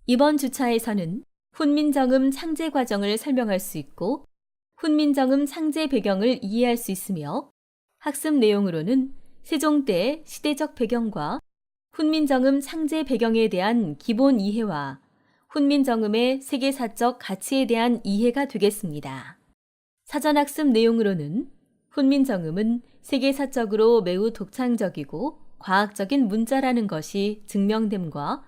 이번 주차에서는 훈민정음 창제 과정을 설명할 수 있고 훈민정음 창제 배경을 이해할 수 있으며 학습 내용으로는 세종 때의 시대적 배경과 훈민정음 창제 배경에 대한 기본 이해와 훈민정음의 세계사적 가치에 대한 이해가 되겠습니다. 사전학습 내용으로는 훈민정음은 세계사적으로 매우 독창적이고 과학적인 문자라는 것이 증명됨과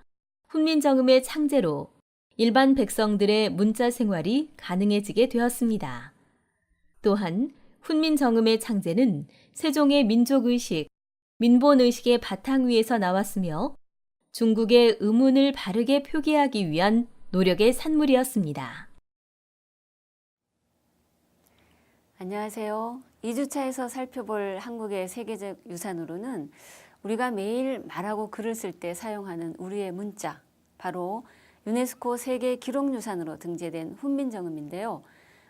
훈민정음의 창제로 일반 백성들의 문자 생활이 가능해지게 되었습니다. 또한 훈민정음의 창제는 세종의 민족의식, 민본의식의 바탕 위에서 나왔으며 중국의 의문을 바르게 표기하기 위한 노력의 산물이었습니다. 안녕하세요. 2주차에서 살펴볼 한국의 세계적 유산으로는 우리가 매일 말하고 글을 쓸 때 사용하는 우리의 문자, 바로 유네스코 세계 기록유산으로 등재된 훈민정음인데요.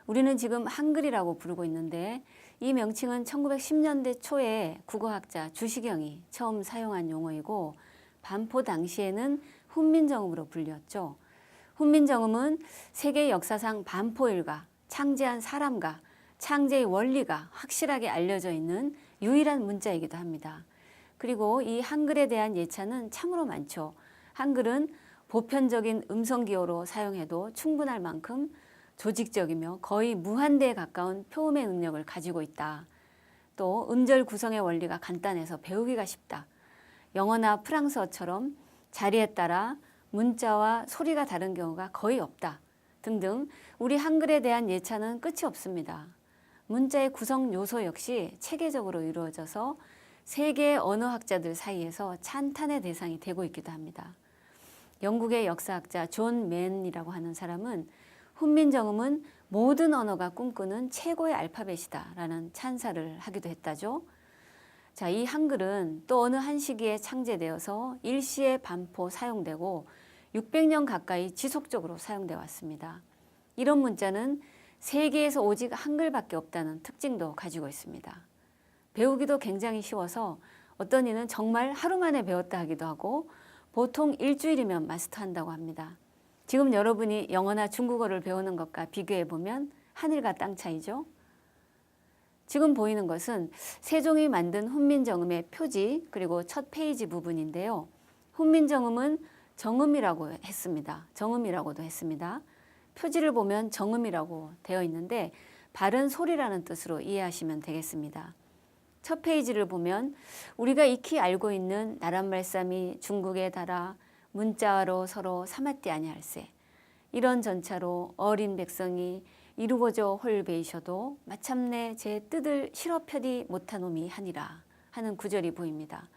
우리는 지금 한글이라고 부르고 있는데 이 명칭은 1910년대 초에 국어학자 주시경이 처음 사용한 용어이고 반포 당시에는 훈민정음으로 불렸죠. 훈민정음은 세계 역사상 반포일가, 창제한 사람과 창제의 원리가 확실하게 알려져 있는 유일한 문자이기도 합니다. 그리고 이 한글에 대한 예찬은 참으로 많죠. 한글은 보편적인 음성기호로 사용해도 충분할 만큼 조직적이며 거의 무한대에 가까운 표음의 능력을 가지고 있다. 또 음절 구성의 원리가 간단해서 배우기가 쉽다. 영어나 프랑스어처럼 자리에 따라 문자와 소리가 다른 경우가 거의 없다. 등등 우리 한글에 대한 예찬은 끝이 없습니다. 문자의 구성 요소 역시 체계적으로 이루어져서 세계 언어학자들 사이에서 찬탄의 대상이 되고 있기도 합니다. 영국의 역사학자 존 맨이라고 하는 사람은 훈민정음은 모든 언어가 꿈꾸는 최고의 알파벳이다라는 찬사를 하기도 했다죠. 자, 이 한글은 또 어느 한 시기에 창제되어서 일시에 반포 사용되고 600년 가까이 지속적으로 사용되어 왔습니다. 이런 문자는 세계에서 오직 한글밖에 없다는 특징도 가지고 있습니다. 배우기도 굉장히 쉬워서 어떤 이는 정말 하루 만에 배웠다 하기도 하고 보통 일주일이면 마스터한다고 합니다. 지금 여러분이 영어나 중국어를 배우는 것과 비교해보면 하늘과 땅 차이죠. 지금 보이는 것은 세종이 만든 훈민정음의 표지 그리고 첫 페이지 부분인데요. 훈민정음은 정음이라고 했습니다. 정음이라고도 했습니다. 표지를 보면 정음이라고 되어 있는데 바른 소리라는 뜻으로 이해하시면 되겠습니다. 첫 페이지를 보면 우리가 익히 알고 있는 나란말싸미 중국에 달아 문자로 서로 사맞디 아니할세. 이런 전차로 어린 백성이 이루고저 홀베이셔도 마참내 제 뜻을 실어펴디 못하노미 하니라 하는 구절이 보입니다.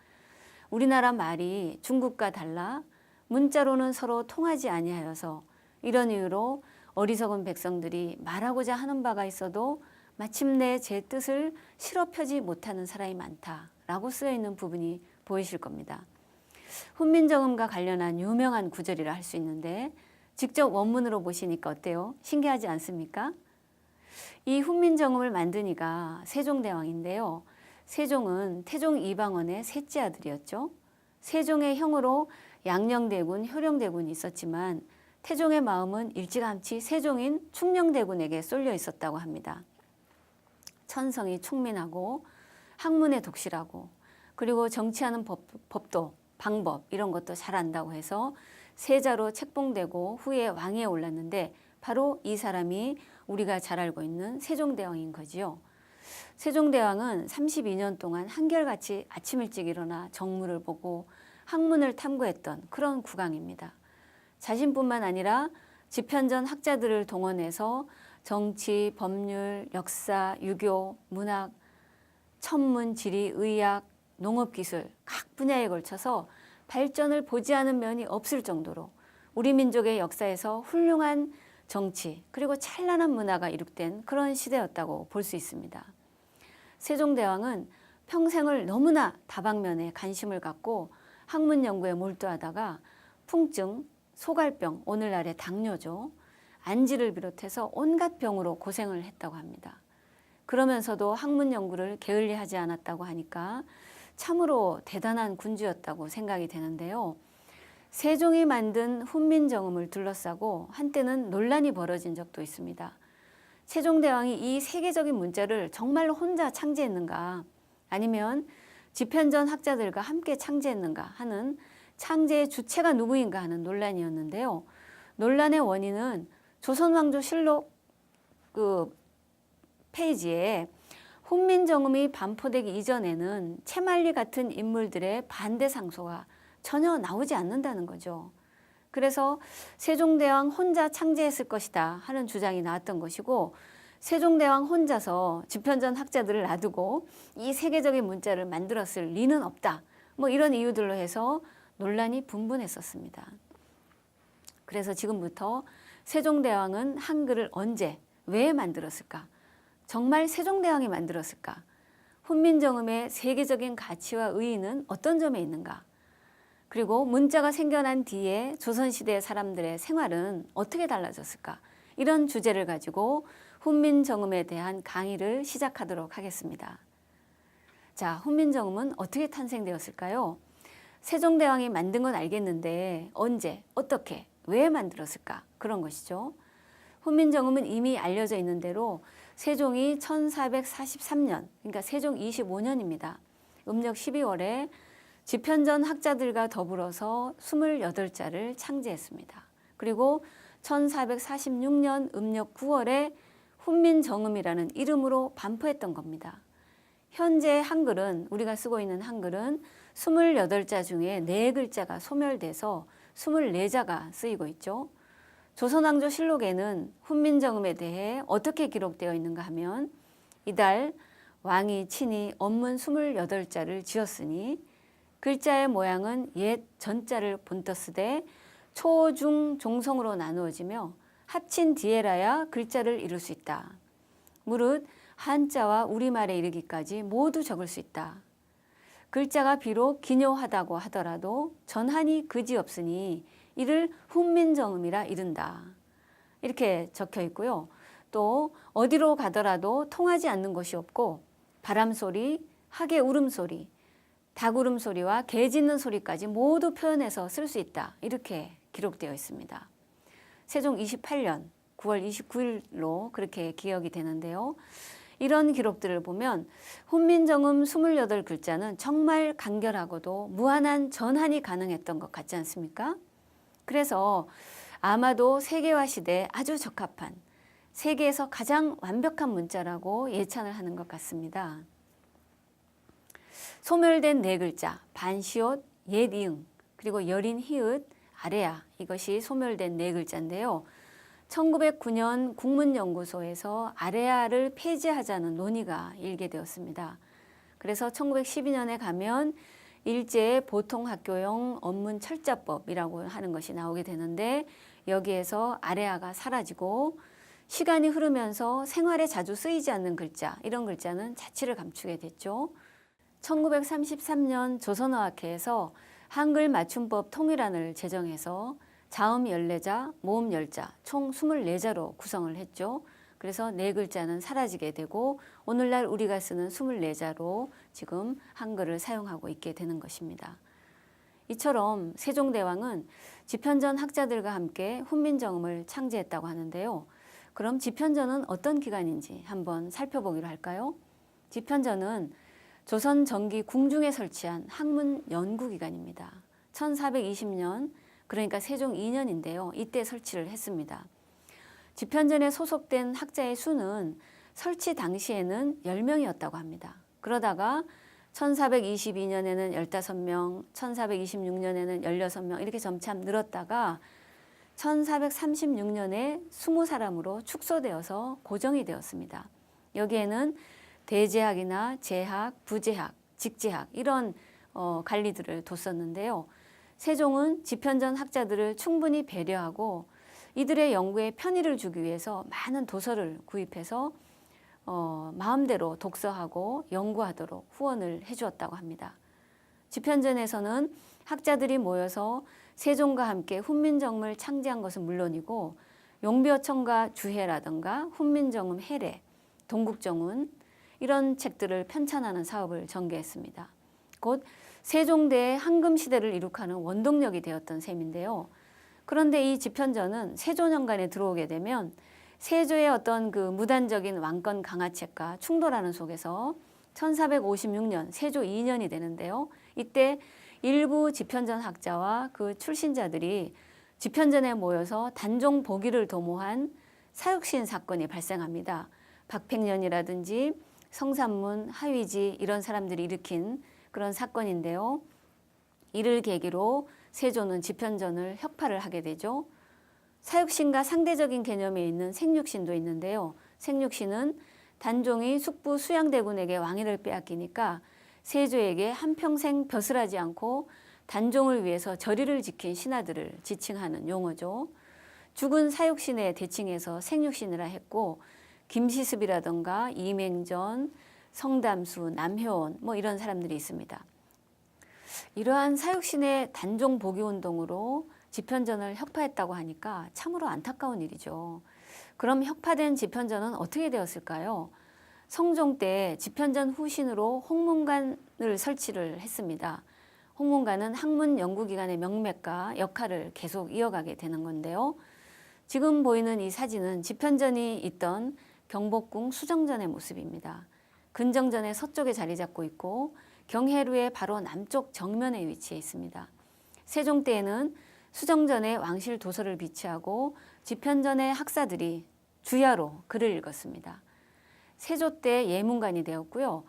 우리나라 말이 중국과 달라 문자로는 서로 통하지 아니하여서 이런 이유로 어리석은 백성들이 말하고자 하는 바가 있어도 마침내 제 뜻을 실어펴지 못하는 사람이 많다라고 쓰여 있는 부분이 보이실 겁니다. 훈민정음과 관련한 유명한 구절이라 할 수 있는데 직접 원문으로 보시니까 어때요? 신기하지 않습니까? 이 훈민정음을 만든 이가 세종대왕인데요. 세종은 태종 이방원의 셋째 아들이었죠. 세종의 형으로 양녕대군, 효령대군이 있었지만 태종의 마음은 일찌감치 세종인 충녕대군에게 쏠려 있었다고 합니다. 천성이 총민하고 학문에 독실하고 그리고 정치하는 법도 방법 이런 것도 잘 안다고 해서 세자로 책봉되고 후에 왕위에 올랐는데 바로 이 사람이 우리가 잘 알고 있는 세종대왕인 거지요. 세종대왕은 32년 동안 한결같이 아침 일찍 일어나 정무를 보고 학문을 탐구했던 그런 국왕입니다. 자신뿐만 아니라 집현전 학자들을 동원해서 정치, 법률, 역사, 유교, 문학, 천문, 지리, 의학, 농업기술 각 분야에 걸쳐서 발전을 보지 않은 면이 없을 정도로 우리 민족의 역사에서 훌륭한 정치 그리고 찬란한 문화가 이룩된 그런 시대였다고 볼 수 있습니다. 세종대왕은 평생을 너무나 다방면에 관심을 갖고 학문 연구에 몰두하다가 풍증, 소갈병, 오늘날의 당뇨죠. 안지를 비롯해서 온갖 병으로 고생을 했다고 합니다. 그러면서도 학문 연구를 게을리하지 않았다고 하니까 참으로 대단한 군주였다고 생각이 되는데요. 세종이 만든 훈민정음을 둘러싸고 한때는 논란이 벌어진 적도 있습니다. 세종대왕이 이 세계적인 문자를 정말로 혼자 창제했는가, 아니면 집현전 학자들과 함께 창제했는가 하는 창제의 주체가 누구인가 하는 논란이었는데요. 논란의 원인은 조선왕조실록 페이지에 훈민정음이 반포되기 이전에는 채말리 같은 인물들의 반대 상소가 전혀 나오지 않는다는 거죠. 그래서 세종대왕 혼자 창제했을 것이다 하는 주장이 나왔던 것이고, 세종대왕 혼자서 집현전 학자들을 놔두고 이 세계적인 문자를 만들었을 리는 없다, 뭐 이런 이유들로 해서 논란이 분분했었습니다. 그래서 지금부터 세종대왕은 한글을 언제, 왜 만들었을까? 정말 세종대왕이 만들었을까? 훈민정음의 세계적인 가치와 의의는 어떤 점에 있는가? 그리고 문자가 생겨난 뒤에 조선시대 사람들의 생활은 어떻게 달라졌을까? 이런 주제를 가지고 훈민정음에 대한 강의를 시작하도록 하겠습니다. 자, 훈민정음은 어떻게 탄생되었을까요? 세종대왕이 만든 건 알겠는데 언제, 어떻게, 왜 만들었을까? 그런 것이죠. 훈민정음은 이미 알려져 있는 대로 세종이 1443년, 그러니까 세종 25년입니다. 음력 12월에 집현전 학자들과 더불어서 28자를 창제했습니다. 그리고 1446년 음력 9월에 훈민정음이라는 이름으로 반포했던 겁니다. 현재 한글은, 우리가 쓰고 있는 한글은 28자 중에 4글자가 소멸돼서 24자가 쓰이고 있죠. 조선왕조실록에는 훈민정음에 대해 어떻게 기록되어 있는가 하면, 이달 왕이 친히 언문 28자를 지었으니 글자의 모양은 옛 전자를 본떠 쓰되 초, 중, 종성으로 나누어지며 합친 뒤에라야 글자를 이룰 수 있다. 무릇 한자와 우리말에 이르기까지 모두 적을 수 있다. 글자가 비록 기묘하다고 하더라도 전한이 그지없으니 이를 훈민정음이라 이른다. 이렇게 적혀 있고요. 또 어디로 가더라도 통하지 않는 곳이 없고 바람소리, 하계 울음소리, 닭 울음소리와 개 짖는 소리까지 모두 표현해서 쓸 수 있다. 이렇게 기록되어 있습니다. 세종 28년 9월 29일로 그렇게 기억이 되는데요. 이런 기록들을 보면 훈민정음 28글자는 정말 간결하고도 무한한 전환이 가능했던 것 같지 않습니까? 그래서 아마도 세계화 시대에 아주 적합한, 세계에서 가장 완벽한 문자라고 예찬을 하는 것 같습니다. 소멸된 4글자, 반시옷, 옛이응, 그리고 여린 히읗, 아래야, 이것이 소멸된 4글자인데요. 1909년 국문연구소에서 아래야를 폐지하자는 논의가 일게 되었습니다. 그래서 1912년에 가면 일제 보통학교용 언문 철자법이라고 하는 것이 나오게 되는데, 여기에서 아래야가 사라지고 시간이 흐르면서 생활에 자주 쓰이지 않는 글자, 이런 글자는 자취를 감추게 됐죠. 1933년 조선어학회에서 한글 맞춤법 통일안을 제정해서 자음 14자, 모음 10자, 총 24자로 구성을 했죠. 그래서 4글자는 사라지게 되고 오늘날 우리가 쓰는 24자로 지금 한글을 사용하고 있게 되는 것입니다. 이처럼 세종대왕은 집현전 학자들과 함께 훈민정음을 창제했다고 하는데요. 그럼 집현전은 어떤 기관인지 한번 살펴보기로 할까요? 집현전은 조선 전기 궁중에 설치한 학문 연구기관입니다. 1420년, 그러니까 세종 2년인데요. 이때 설치를 했습니다. 집현전에 소속된 학자의 수는 설치 당시에는 10명이었다고 합니다. 그러다가 1422년에는 15명, 1426년에는 16명 이렇게 점차 늘었다가 1436년에 20사람으로 축소되어서 고정이 되었습니다. 여기에는 대제학이나 제학, 부제학, 직제학 이런 관리들을 뒀었는데요. 세종은 집현전 학자들을 충분히 배려하고 이들의 연구에 편의를 주기 위해서 많은 도서를 구입해서 마음대로 독서하고 연구하도록 후원을 해주었다고 합니다. 집현전에서는 학자들이 모여서 세종과 함께 훈민정음을 창제한 것은 물론이고 용비어천가 주해라든가 훈민정음 해례, 동국정운 이런 책들을 편찬하는 사업을 전개했습니다. 곧 세종대의 황금 시대를 이룩하는 원동력이 되었던 셈인데요. 그런데 이 집현전은 세조년간에 들어오게 되면 세조의 어떤 그 무단적인 왕권 강화책과 충돌하는 속에서 1456년 세조 2년이 되는데요. 이때 일부 집현전 학자와 그 출신자들이 집현전에 모여서 단종 복위를 도모한 사육신 사건이 발생합니다. 박팽년이라든지 성삼문, 하위지 이런 사람들이 일으킨 그런 사건인데요. 이를 계기로 세조는 집현전을 혁파를 하게 되죠. 사육신과 상대적인 개념에 있는 생육신도 있는데요. 생육신은 단종이 숙부 수양대군에게 왕위를 빼앗기니까 세조에게 한평생 벼슬하지 않고 단종을 위해서 절의를 지킨 신하들을 지칭하는 용어죠. 죽은 사육신의 대칭해서 생육신이라 했고 김시습이라던가 이맹전, 성담수, 남효원 뭐 이런 사람들이 있습니다. 이러한 사육신의 단종 복위 운동으로 집현전을 혁파했다고 하니까 참으로 안타까운 일이죠. 그럼 혁파된 집현전은 어떻게 되었을까요? 성종 때 집현전 후신으로 홍문관을 설치를 했습니다. 홍문관은 학문 연구기관의 명맥과 역할을 계속 이어가게 되는 건데요. 지금 보이는 이 사진은 집현전이 있던 경복궁 수정전의 모습입니다. 근정전의 서쪽에 자리 잡고 있고 경회루의 바로 남쪽 정면에 위치해 있습니다. 세종 때에는 수정전에 왕실 도서를 비치하고 집현전의 학사들이 주야로 글을 읽었습니다. 세조 때 예문관이 되었고요.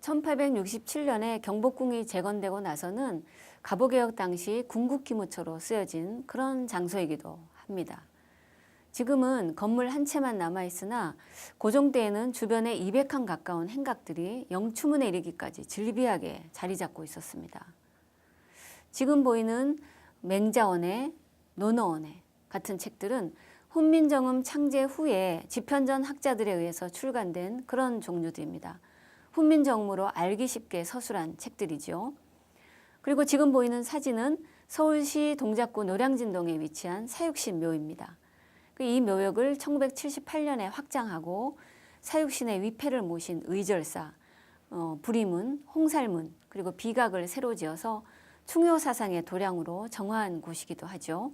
1867년에 경복궁이 재건되고 나서는 갑오개혁 당시 궁극기무처로 쓰여진 그런 장소이기도 합니다. 지금은 건물 한 채만 남아있으나 고종 때에는 주변에 200칸 가까운 행각들이 영추문에 이르기까지 즐비하게 자리 잡고 있었습니다. 지금 보이는 맹자원의 논어원의 같은 책들은 훈민정음 창제 후에 집현전 학자들에 의해서 출간된 그런 종류들입니다. 훈민정음으로 알기 쉽게 서술한 책들이죠. 그리고 지금 보이는 사진은 서울시 동작구 노량진동에 위치한 사육신 묘입니다. 이 묘역을 1978년에 확장하고 사육신의 위패를 모신 의절사, 불임문, 홍살문 그리고 비각을 새로 지어서 충효사상의 도량으로 정화한 곳이기도 하죠.